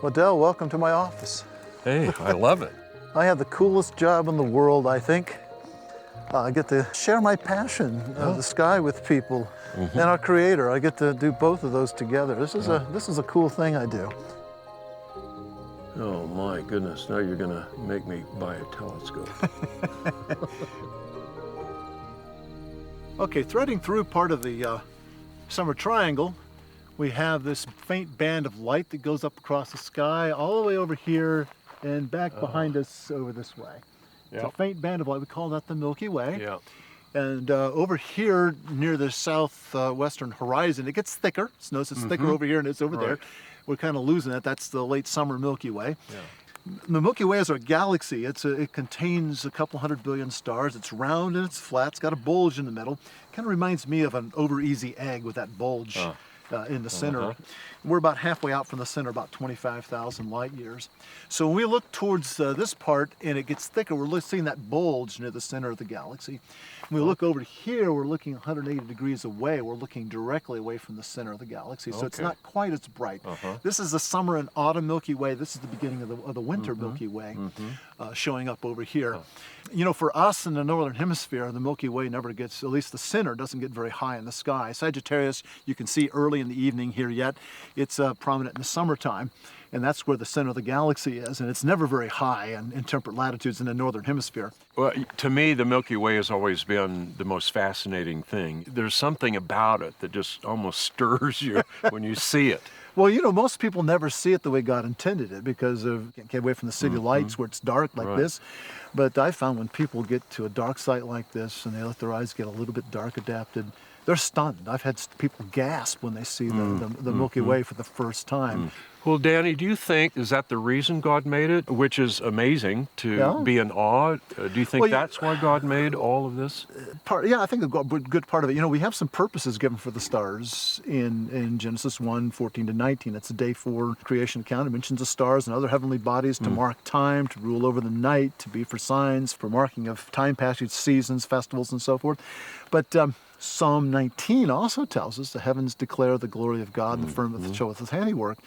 Well, Del, welcome to my office. Hey, I love it. I have the coolest job in the world, I think. I get to share my passion of the sky with people and our Creator. I get to do both of those together. This is a cool thing I do. Oh my goodness, now you're gonna make me buy a telescope. Okay, threading through part of the summer triangle, we have this faint band of light that goes up across the sky all the way over here and back behind us over this way. It's a faint band of light. We call that the Milky Way. Yeah. And over here near the southwestern horizon, it gets thicker. Notice it's thicker over here and it's over there. We're kind of losing it. That's the late summer Milky Way. Yeah. The Milky Way is our galaxy. It contains a couple 100 billion stars. It's round and it's flat. It's got a bulge in the middle. Kind of reminds me of an over-easy egg with that bulge in the center. We're about halfway out from the center, about 25,000 light years. So when we look towards this part and it gets thicker, we're seeing that bulge near the center of the galaxy. When we look over here, we're looking 180 degrees away. We're looking directly away from the center of the galaxy, so it's not quite as bright. This is the summer and autumn Milky Way. This is the beginning of the winter Milky Way showing up over here. You know, for us in the northern hemisphere, the Milky Way never gets, at least the center, doesn't get very high in the sky. Sagittarius, you can see early in the evening here yet. It's prominent in the summertime, and that's where the center of the galaxy is, and it's never very high in temperate latitudes in the northern hemisphere. Well, to me, the Milky Way has always been the most fascinating thing. There's something about it that just almost stirs you when you see it. Well, you know, most people never see it the way God intended it because of can't get away from the city lights where it's dark like this. But I found when people get to a dark site like this and they let their eyes get a little bit dark adapted, they're stunned. I've had people gasp when they see the Milky Way for the first time. Well, Danny, do you think, is that the reason God made it? Which is amazing to be in awe. Do you think that's why God made all of this? I think a good part of it. You know, we have some purposes given for the stars in Genesis 1:14-19. It's a day 4 creation account. It mentions the stars and other heavenly bodies to mark time, to rule over the night, to be for signs, for marking of time passage, seasons, festivals, and so forth. But Psalm 19 also tells us the heavens declare the glory of God and the firmament showeth his handiwork.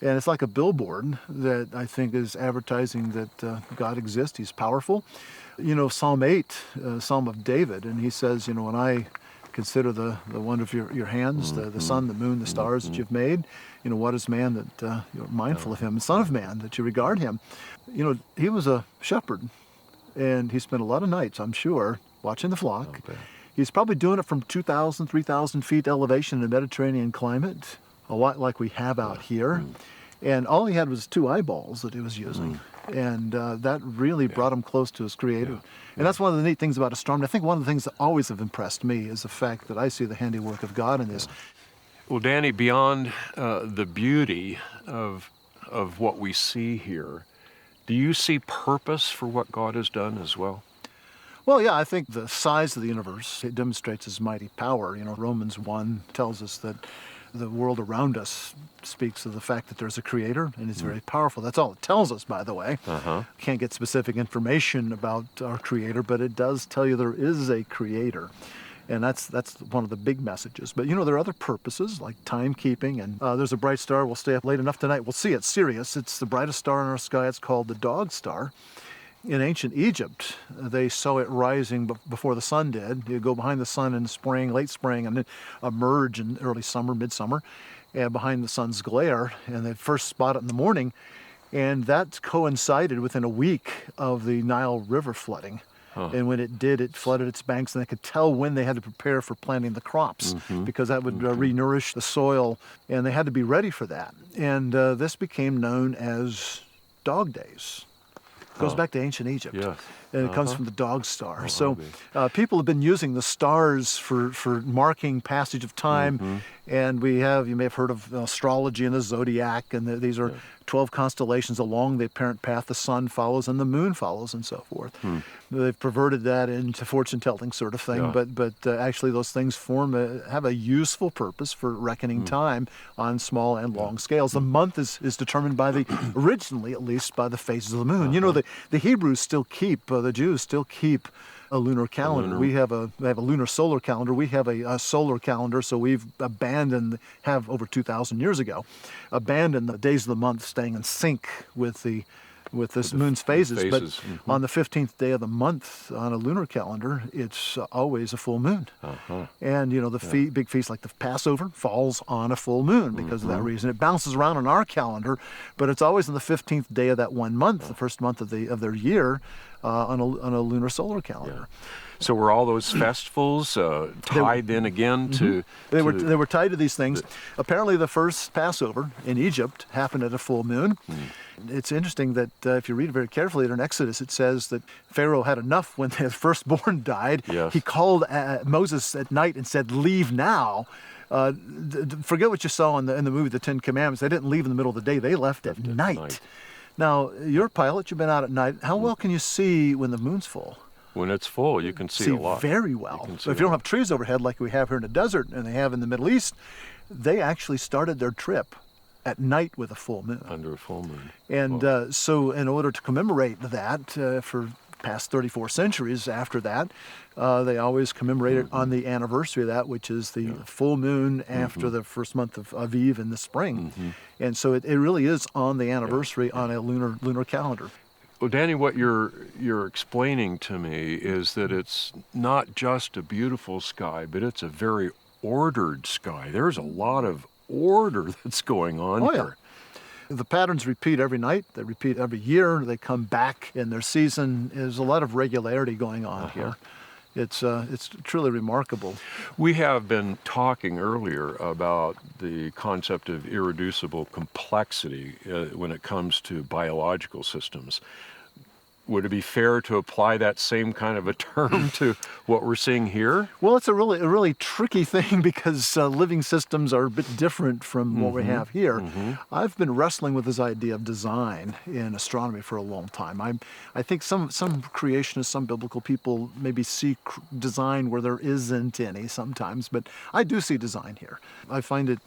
And it's like a billboard that I think is advertising that God exists. He's powerful. You know, Psalm 8, Psalm of David, and he says, you know, when I consider the wonder of your hands, the sun, the moon, the stars that you've made, you know, what is man that you're mindful of him, and son of man that you regard him. You know, he was a shepherd, and he spent a lot of nights, I'm sure, watching the flock. He's probably doing it from 2,000, 3,000 feet elevation in a Mediterranean climate, a lot like we have out here. And all he had was 2 eyeballs that he was using. And that really brought him close to his Creator. And that's one of the neat things about astronomy. I think one of the things that always have impressed me is the fact that I see the handiwork of God in this. Well, Danny, beyond the beauty of what we see here, do you see purpose for what God has done as well? Well, yeah, I think the size of the universe, it demonstrates his mighty power. You know, Romans 1 tells us that the world around us speaks of the fact that there's a Creator, and he's very powerful. That's all it tells us, by the way. Can't get specific information about our Creator, but it does tell you there is a Creator. And that's one of the big messages. But, you know, there are other purposes, like timekeeping. And there's a bright star. We'll stay up late enough tonight. We'll see it. Sirius. It's the brightest star in our sky. It's called the Dog Star. In ancient Egypt, they saw it rising before the sun did. You go behind the sun in spring, late spring, and then emerge in early summer, midsummer, and behind the sun's glare. And they first spot it in the morning. And that coincided within a week of the Nile River flooding. And when it did, it flooded its banks, and they could tell when they had to prepare for planting the crops because that would re-nourish the soil, and they had to be ready for that. And this became known as Dog Days. It goes back to ancient Egypt, and it comes from the Dog Star. So people have been using the stars for marking passage of time, and you may have heard of astrology and the zodiac, and these are 12 constellations along the apparent path the sun follows and the moon follows and so forth. They've perverted that into fortune-telling sort of thing, Yeah. but actually those things have a useful purpose for reckoning time on small and long scales. The month is determined by originally at least, by the phases of the moon. You know, the Hebrews still keep, the Jews still keep a lunar calendar. We have a lunar solar calendar. We have a solar calendar, so we've have over 2,000 years ago, abandoned the days of the month staying in sync with this moon's phases. But on the 15th day of the month on a lunar calendar, it's always a full moon. And, you know, the big feast like the Passover falls on a full moon because of that reason. It bounces around on our calendar, but it's always on the 15th day of that one month, the first month of their year, on a lunar solar calendar. So were all those festivals tied in again to? They were tied to these things. Apparently, the first Passover in Egypt happened at a full moon. It's interesting that if you read it very carefully, in Exodus, it says that Pharaoh had enough when his firstborn died. Yes. He called Moses at night and said, "Leave now." Forget what you saw in the movie The Ten Commandments. They didn't leave in the middle of the day. They left at night. Now, you're a pilot. You've been out at night. How well can you see when the moon's full? When it's full, you can see a lot. Very well. So if you don't have trees overhead like we have here in the desert and they have in the Middle East, they actually started their trip at night with a full moon. Under a full moon. And so in order to commemorate that, for past 34 centuries after that, they always commemorate it on the anniversary of that, which is the full moon after the first month of Aviv in the spring. And so it really is on the anniversary on a lunar calendar. Well, Danny, what you're explaining to me is that it's not just a beautiful sky, but it's a very ordered sky. There's a lot of order that's going on here. The patterns repeat every night. They repeat every year. They come back in their season. There's a lot of regularity going on here. It's truly remarkable. We have been talking earlier about the concept of irreducible complexity when it comes to biological systems. Would it be fair to apply that same kind of a term to what we're seeing here? Well, it's a really tricky thing because living systems are a bit different from what we have here. I've been wrestling with this idea of design in astronomy for a long time. I think some creationists, some biblical people maybe see design where there isn't any sometimes, but I do see design here. I find it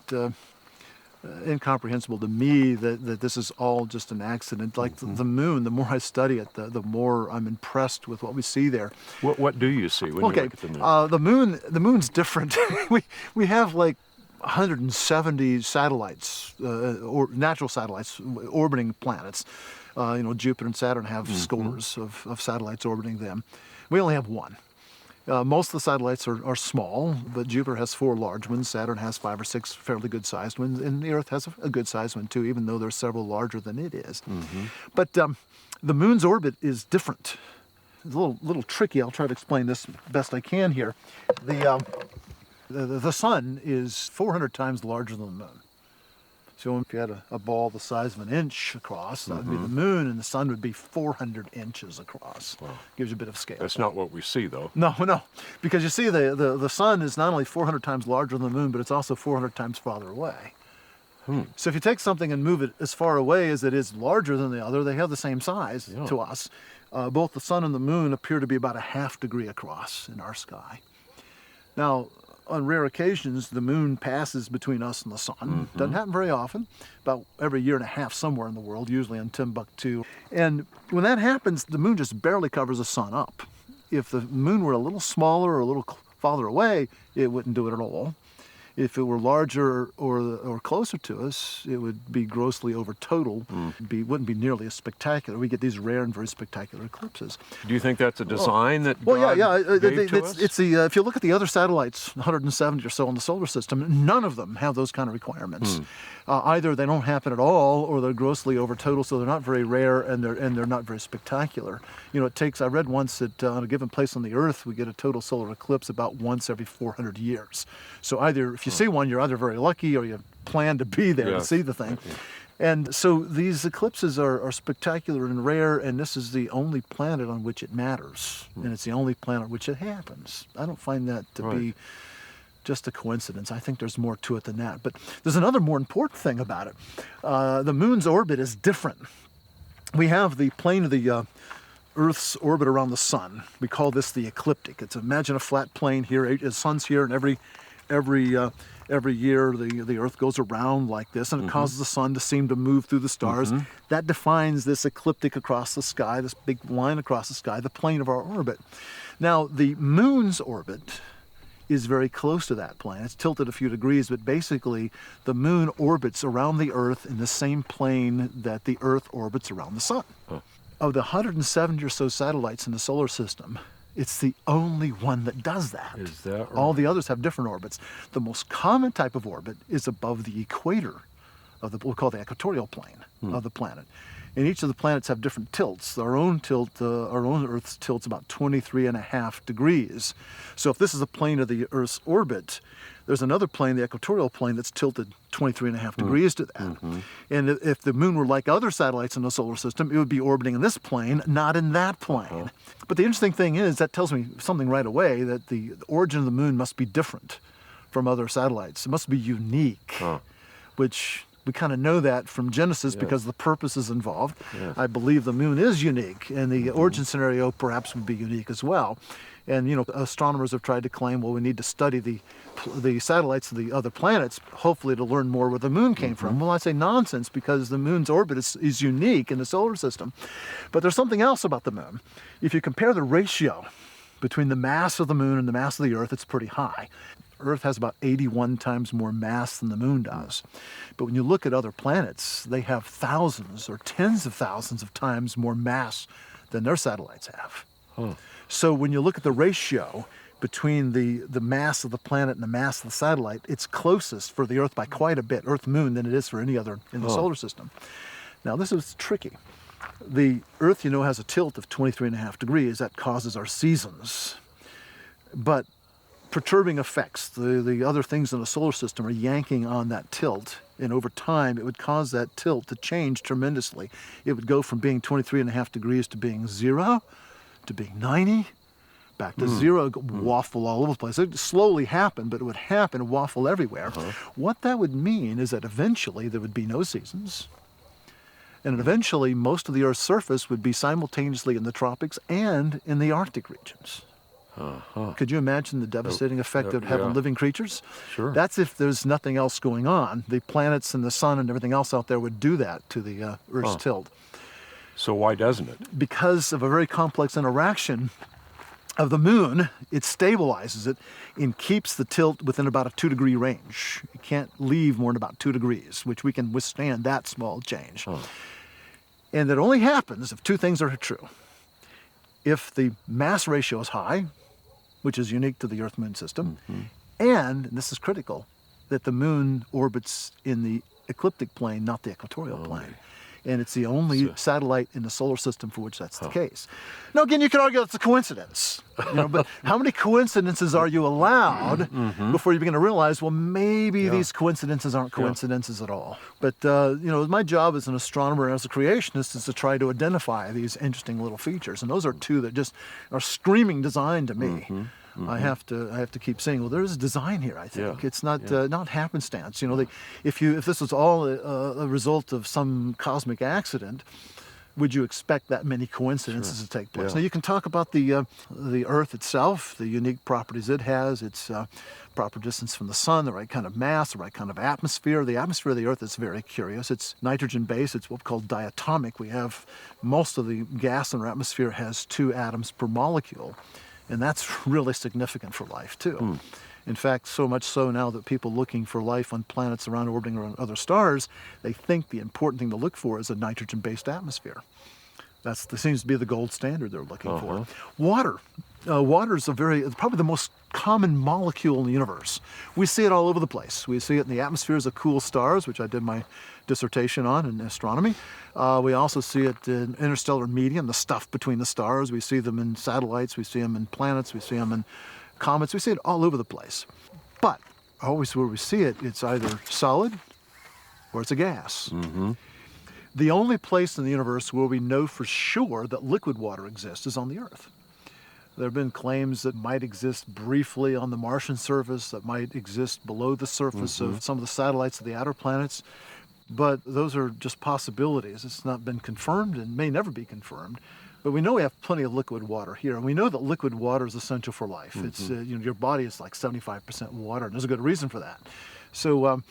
incomprehensible to me that this is all just an accident. Like the moon, the more I study it, the more I'm impressed with what we see there. What do you see when you look at the moon? The moon's different. we have like 170 satellites, or natural satellites orbiting planets. Jupiter and Saturn have scores of satellites orbiting them. We only have one. Most of the satellites are small, but Jupiter has 4 large ones, Saturn has 5 or 6 fairly good-sized ones, and the Earth has a good-sized one too, even though there's several larger than it is. But the moon's orbit is different. It's a little tricky. I'll try to explain this best I can here. The sun is 400 times larger than the moon. So if you had a ball the size of an inch across, that would be the moon, and the sun would be 400 inches across. Wow. Gives you a bit of scale. That's not what we see, though. No, because you see the sun is not only 400 times larger than the moon, but it's also 400 times farther away. So if you take something and move it as far away as it is larger than the other, they have the same size to us. Both the sun and the moon appear to be about a ½ degree across in our sky. Now, on rare occasions, the moon passes between us and the sun. Doesn't happen very often, about every year and a half somewhere in the world, usually in Timbuktu. And when that happens, the moon just barely covers the sun up. If the moon were a little smaller or a little farther away, it wouldn't do it at all. If it were larger or closer to us, it would be grossly over total. Wouldn't be nearly as spectacular. We get these rare and very spectacular eclipses. Do you think that's a design that God gave to us? It's if you look at the other satellites, 170 or so in the solar system, none of them have those kind of requirements. Either they don't happen at all, or they're grossly over total, so they're not very rare and they're not very spectacular. It takes. I read once that on a given place on the Earth, we get a total solar eclipse about once every 400 years. So either if you see one, you're either very lucky or you plan to be there to see the thing. And so these eclipses are spectacular and rare, and this is the only planet on which it matters, and it's the only planet on which it happens. I don't find that to be just a coincidence. I think there's more to it than that. But there's another more important thing about it. The moon's orbit is different. We have the plane of the Earth's orbit around the sun. We call this the ecliptic. Imagine a flat plane here. The sun's here, and every year the Earth goes around like this, and it causes the sun to seem to move through the stars. That defines this ecliptic across the sky, this big line across the sky, the plane of our orbit. Now, the moon's orbit is very close to that plane. It's tilted a few degrees, but basically the moon orbits around the Earth in the same plane that the Earth orbits around the sun. Of the 170 or so satellites in the solar system, it's the only one that does that. Is that right? All the others have different orbits. The most common type of orbit is above the equator of what we call the equatorial plane of the planet. And each of the planets have different tilts. Our own Earth's tilt's about 23.5 degrees. So if this is a plane of the Earth's orbit, there's another plane, the equatorial plane, that's tilted 23.5 degrees to that. And if the moon were like other satellites in the solar system, it would be orbiting in this plane, not in that plane. But the interesting thing is, that tells me something right away, that the origin of the moon must be different from other satellites. It must be unique, which we kind of know that from Genesis because the purpose is involved. I believe the moon is unique, and the origin scenario perhaps would be unique as well. And, astronomers have tried to claim, well, we need to study the satellites of the other planets, hopefully to learn more where the moon came from. Well, I say nonsense, because the moon's orbit is unique in the solar system. But there's something else about the moon. If you compare the ratio between the mass of the moon and the mass of the Earth, it's pretty high. Earth has about 81 times more mass than the moon does. But when you look at other planets, they have thousands or tens of thousands of times more mass than their satellites have. So when you look at the ratio between the mass of the planet and the mass of the satellite, it's closest for the Earth by quite a bit, Earth-Moon, than it is for any other in the solar system. Now, this is tricky. The Earth, has a tilt of 23.5 degrees. That causes our seasons. But perturbing effects, the other things in the solar system are yanking on that tilt, and over time it would cause that tilt to change tremendously. It would go from being 23.5 degrees to being 0, to being 90, back to 0, waffle all over the place. It would slowly happen, but it would happen and waffle everywhere. What that would mean is that eventually there would be no seasons, and eventually most of the Earth's surface would be simultaneously in the tropics and in the Arctic regions. Could you imagine the devastating effect it would have on living creatures? Sure. That's if there's nothing else going on. The planets and the sun and everything else out there would do that to the Earth's tilt. So why doesn't it? Because of a very complex interaction of the moon, it stabilizes it and keeps the tilt within about a 2-degree range. It can't leave more than about 2 degrees, which we can withstand that small change. And it only happens if two things are true. If the mass ratio is high, which is unique to the Earth-Moon system, and this is critical, that the moon orbits in the ecliptic plane, not the equatorial plane. And it's the only satellite in the solar system for which that's the case. Now, again, you could argue that's a coincidence, but how many coincidences are you allowed before you begin to realize, well, maybe these coincidences aren't coincidences at all? But, my job as an astronomer and as a creationist is to try to identify these interesting little features. And those are two that just are screaming design to me. I have to keep saying, well, there is design here. I think it's not happenstance. If this was all a result of some cosmic accident, would you expect that many coincidences to take place? Now, you can talk about the Earth itself, the unique properties it has, its proper distance from the sun, the right kind of mass, the right kind of atmosphere. The atmosphere of the Earth is very curious. It's nitrogen-based. It's what we call diatomic. We have most of the gas in our atmosphere has 2 atoms per molecule. And that's really significant for life, too. In fact, so much so now that people looking for life on planets orbiting around other stars, they think the important thing to look for is a nitrogen-based atmosphere. That seems to be the gold standard they're looking for. Water. Water is probably the most common molecule in the universe. We see it all over the place. We see it in the atmospheres of cool stars, which I did my dissertation on in astronomy. We also see it in interstellar medium, the stuff between the stars. We see them in satellites. We see them in planets. We see them in comets. We see it all over the place. But always where we see it, it's either solid or it's a gas. The only place in the universe where we know for sure that liquid water exists is on the Earth. There have been claims that might exist briefly on the Martian surface, that might exist below the surface of some of the satellites of the outer planets, but those are just possibilities. It's not been confirmed and may never be confirmed. But we know we have plenty of liquid water here, and we know that liquid water is essential for life. It's your body is like 75% water, and there's a good reason for that. So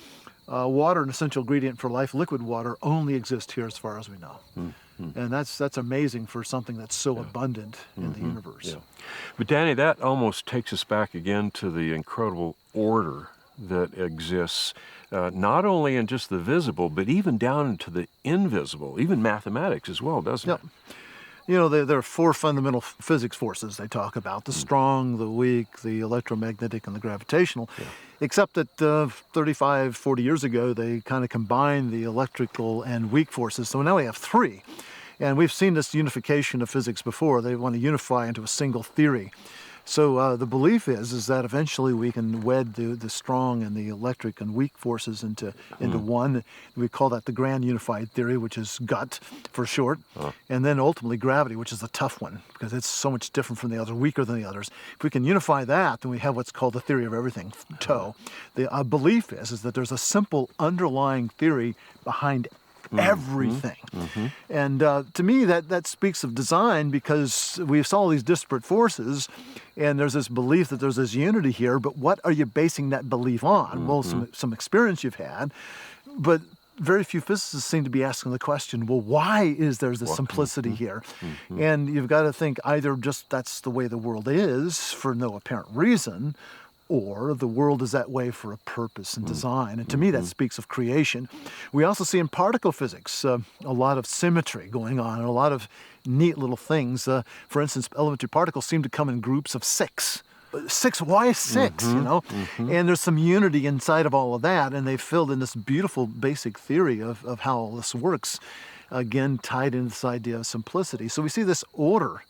water, an essential ingredient for life, liquid water, only exists here as far as we know. And that's amazing for something that's so abundant in the universe. Yeah. But Danny, that almost takes us back again to the incredible order that exists, not only in just the visible, but even down into the invisible, even mathematics as well, doesn't it? You know, there are four fundamental physics forces they talk about: the strong, the weak, the electromagnetic, and the gravitational. Except that 35, 40 years ago, they kind of combined the electrical and weak forces. So now we have three. And we've seen this unification of physics before. They want to unify into a single theory. So the belief is that eventually we can wed the strong and the electric and weak forces into one. We call that the grand unified theory, which is GUT for short. And then ultimately gravity, which is the tough one, because it's so much different from the others, weaker than the others. If we can unify that, then we have what's called the theory of everything, TOE. The belief is that there's a simple underlying theory behind everything. And to me, that speaks of design, because we saw all these disparate forces, and there's this belief that there's this unity here, but what are you basing that belief on? Well, some experience you've had, but very few physicists seem to be asking the question, well, why is there this simplicity here? And you've got to think either just that's the way the world is for no apparent reason, or the world is that way for a purpose and design. And to me, that speaks of creation. We also see in particle physics a lot of symmetry going on, and a lot of neat little things. For instance, elementary particles seem to come in groups of six. Why six, you know? And there's some unity inside of all of that, and they filled in this beautiful basic theory of how all this works, again, tied into this idea of simplicity. So we see this order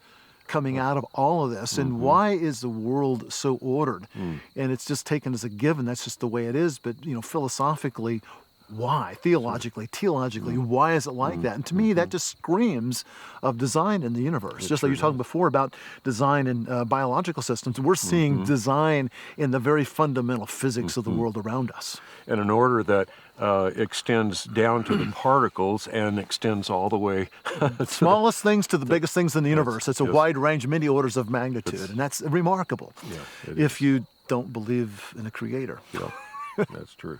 coming out of all of this. And why is the world so ordered? And it's just taken as a given. That's just the way it is. But, you know, philosophically, why? Theologically, why is it like that? And to me, that just screams of design in the universe. Just like you were talking before about design in biological systems, we're seeing design in the very fundamental physics of the world around us. And an order that extends down to the particles and extends all the way smallest things to the biggest things in the universe. It's a wide range, many orders of magnitude, and that's remarkable if you don't believe in a creator. Yeah, that's true.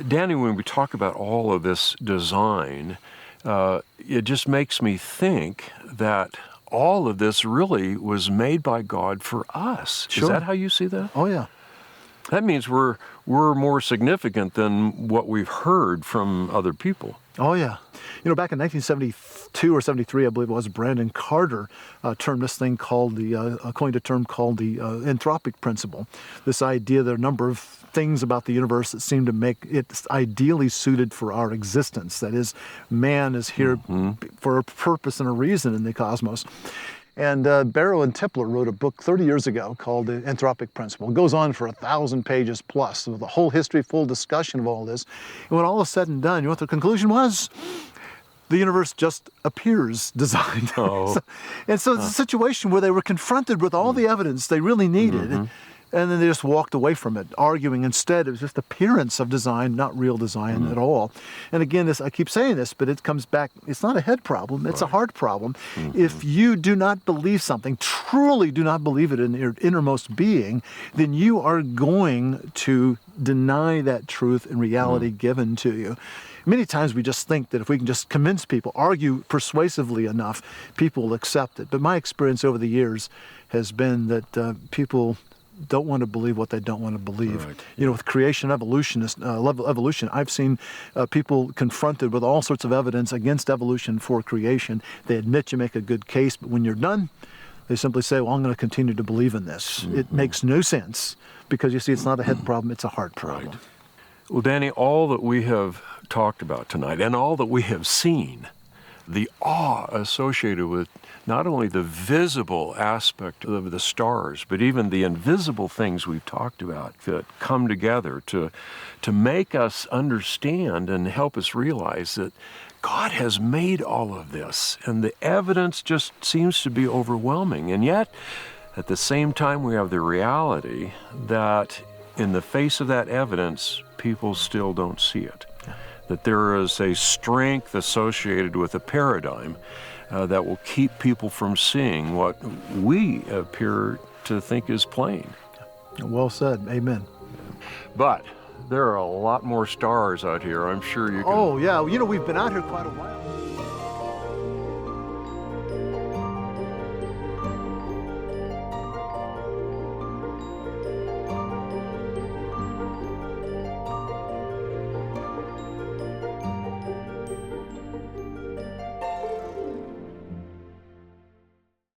Danny, when we talk about all of this design, it just makes me think that all of this really was made by God for us. Sure. Is that how you see that? Oh, yeah. That means we're more significant than what we've heard from other people. Oh, yeah. You know, back in 1972 or 73, I believe it was, Brandon Carter coined a term called the entropic principle. This idea that a number of things about the universe that seem to make it ideally suited for our existence. That is, man is here for a purpose and a reason in the cosmos. And Barrow and Tipler wrote a book 30 years ago called The Entropic Principle. It goes on for 1,000 pages plus, with a whole history, full discussion of all this. And when all is said and done, you know what the conclusion was? The universe just appears designed. Oh. It's a situation where they were confronted with all the evidence they really needed, and then they just walked away from it, arguing instead it was just appearance of design, not real design at all. And again, I keep saying this, but it comes back, it's not a head problem, it's a heart problem. If you do not believe something, truly do not believe it in your innermost being, then you are going to deny that truth and reality given to you. Many times we just think that if we can just convince people, argue persuasively enough, people will accept it. But my experience over the years has been that people don't want to believe what they don't want to believe. Right. You know, with creation, evolution, I've seen people confronted with all sorts of evidence against evolution for creation. They admit you make a good case, but when you're done, they simply say, well, I'm going to continue to believe in this. It makes no sense, because you see, it's not a head problem, it's a heart problem. Right. Well, Danny, all that we have talked about tonight and all that we have seen, the awe associated with not only the visible aspect of the stars, but even the invisible things we've talked about that come together to make us understand and help us realize that God has made all of this, and the evidence just seems to be overwhelming. And yet, at the same time, we have the reality that in the face of that evidence, people still don't see it. That there is a strength associated with a paradigm that will keep people from seeing what we appear to think is plain. Well said. Amen. But there are a lot more stars out here. I'm sure you can. Oh, yeah. You know, we've been out here quite a while.